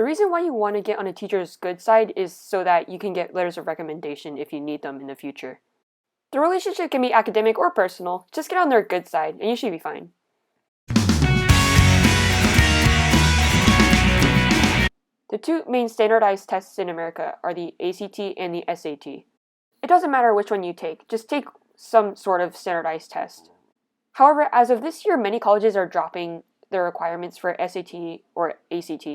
reason why you want to get on a teacher's good side is so that you can get letters of recommendation if you need them in the future. The relationship can be academic or personal, just get on their good side and you should be fine. The two main standardized tests in America are the ACT and the SAT. It doesn't matter which one you take, just take some sort of standardized test. However, as of this year, many colleges are dropping their requirements for SAT or ACT.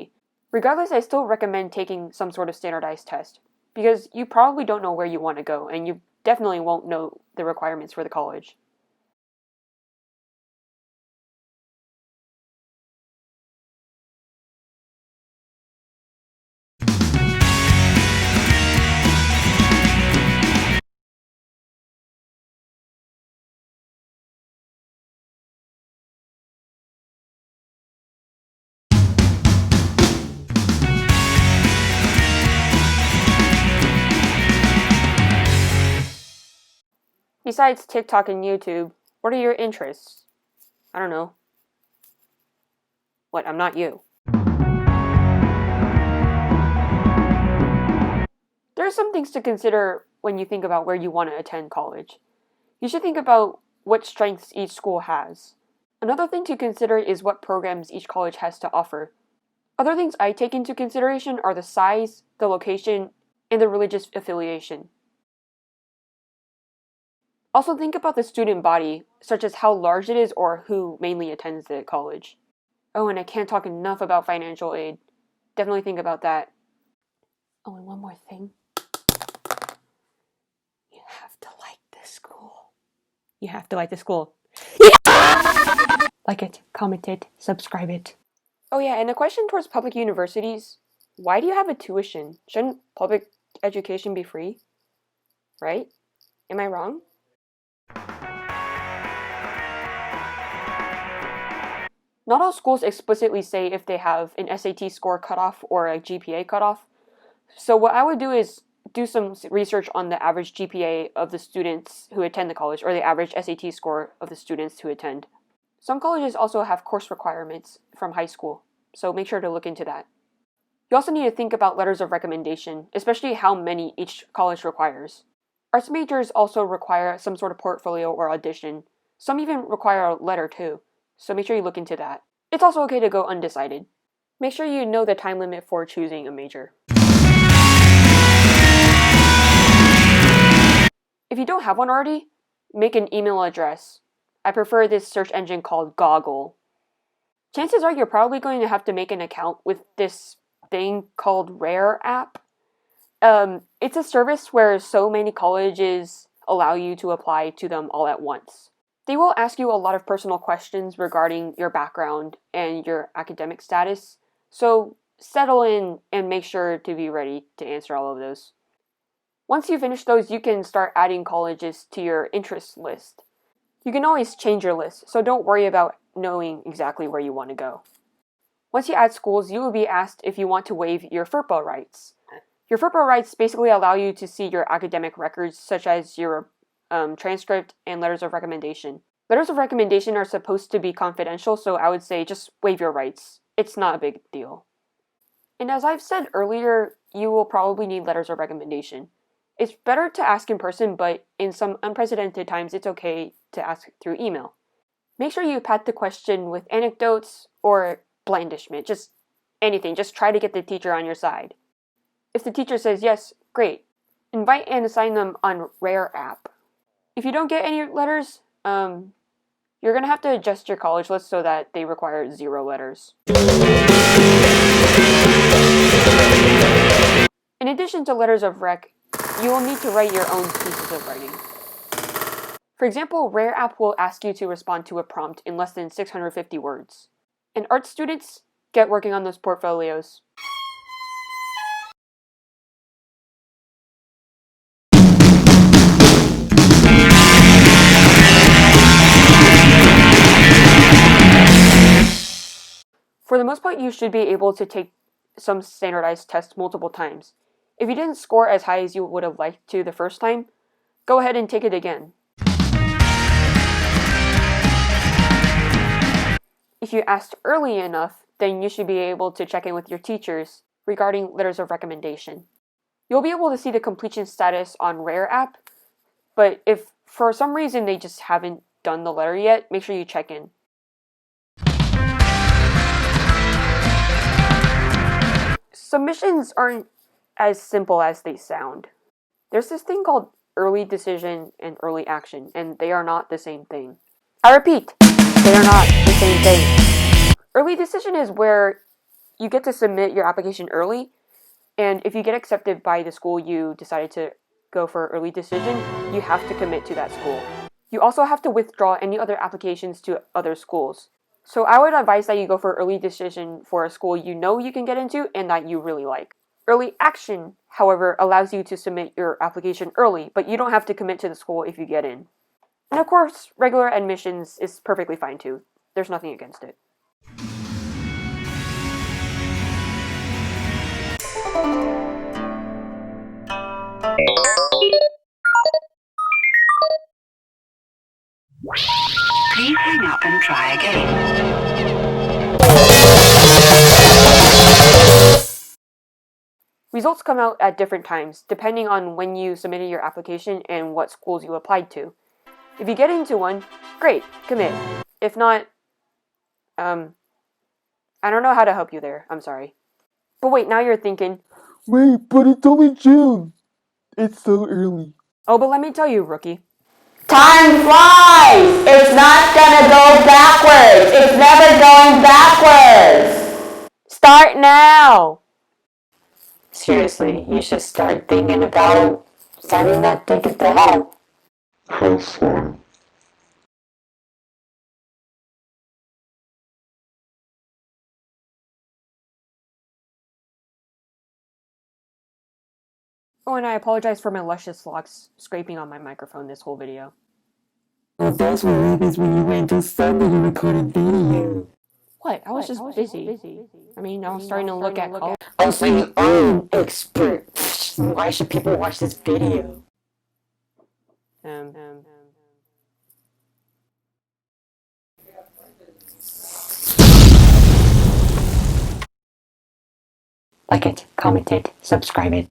Regardless, I still recommend taking some sort of standardized test, because you probably don't know where you want to go, and you definitely won't know the requirements for the college. Besides TikTok and YouTube, what are your interests? I don't know. What, I'm not you. There are some things to consider when you think about where you want to attend college. You should think about what strengths each school has. Another thing to consider is what programs each college has to offer. Other things I take into consideration are the size, the location, and the religious affiliation. Also think about the student body, such as how large it is or who mainly attends the college. Oh, and I can't talk enough about financial aid. Definitely think about that. Oh, and one more thing. You have to like this school. You have to like the school. Like it, comment it, subscribe it. Oh yeah, and a question towards public universities. Why do you have a tuition? Shouldn't public education be free? Right? Am I wrong? Not all schools explicitly say if they have an SAT score cutoff or a GPA cutoff. So what I would do is do some research on the average GPA of the students who attend the college, or the average SAT score of the students who attend. Some colleges also have course requirements from high school, so make sure to look into that. You also need to think about letters of recommendation, especially how many each college requires. Arts majors also require some sort of portfolio or audition. Some even require a letter too, so make sure you look into that. It's also okay to go undecided. Make sure you know the time limit for choosing a major. If you don't have one already, make an email address. I prefer this search engine called Goggle. Chances are you're probably going to have to make an account with this thing called Rare app. It's a service where so many colleges allow you to apply to them all at once. They will ask you a lot of personal questions regarding your background and your academic status, so settle in and make sure to be ready to answer all of those. Once you finish those, you can start adding colleges to your interest list. You can always change your list, so don't worry about knowing exactly where you want to go. Once you add schools, you will be asked if you want to waive your FERPA rights. Your FERPA rights basically allow you to see your academic records, such as your transcript and letters of recommendation. Letters of recommendation are supposed to be confidential, so I would say just waive your rights. It's not a big deal. And as I've said earlier, you will probably need letters of recommendation. It's better to ask in person, but in some unprecedented times, it's okay to ask through email. Make sure you pad the question with anecdotes or blandishment, just anything. Just try to get the teacher on your side. If the teacher says yes, great. Invite and assign them on Rare app. If you don't get any letters, you're going to have to adjust your college list so that they require 0 letters. In addition to letters of rec, you will need to write your own pieces of writing. For example, Rare app will ask you to respond to a prompt in less than 650 words. And art students, get working on those portfolios. For the most part, you should be able to take some standardized tests multiple times. If you didn't score as high as you would have liked to the first time, go ahead and take it again. If you asked early enough, then you should be able to check in with your teachers regarding letters of recommendation. You'll be able to see the completion status on Rare app, but if for some reason they just haven't done the letter yet, make sure you check in. Submissions aren't as simple as they sound. There's this thing called early decision and early action, and they are not the same thing. I repeat, they are not the same thing. Early decision is where you get to submit your application early, and if you get accepted by the school you decided to go for early decision, you have to commit to that school. You also have to withdraw any other applications to other schools. So I would advise that you go for early decision for a school you know you can get into and that you really like. Early action, however, allows you to submit your application early, but you don't have to commit to the school if you get in. And of course, regular admissions is perfectly fine too. There's nothing against it. Please hang up and try again. Results come out at different times, depending on when you submitted your application and what schools you applied to. If you get into one, great, commit. If not, I don't know how to help you there, I'm sorry. But wait, now you're thinking, wait, but it's only June. It's so early. oh, but let me tell you, rookie. Time flies! It's not gonna go backwards! It's never going backwards! Start now! Seriously, you should start thinking about sending that ticket to hell. Have fun. Oh, and I apologize for my luscious locks scraping on my microphone this whole video. Well, those were reasons when you went to send the recorded video. What? I was just busy. I mean, I was starting to look at college. Oh, so you are an expert. Why should people watch this video? Like it, comment it, subscribe it.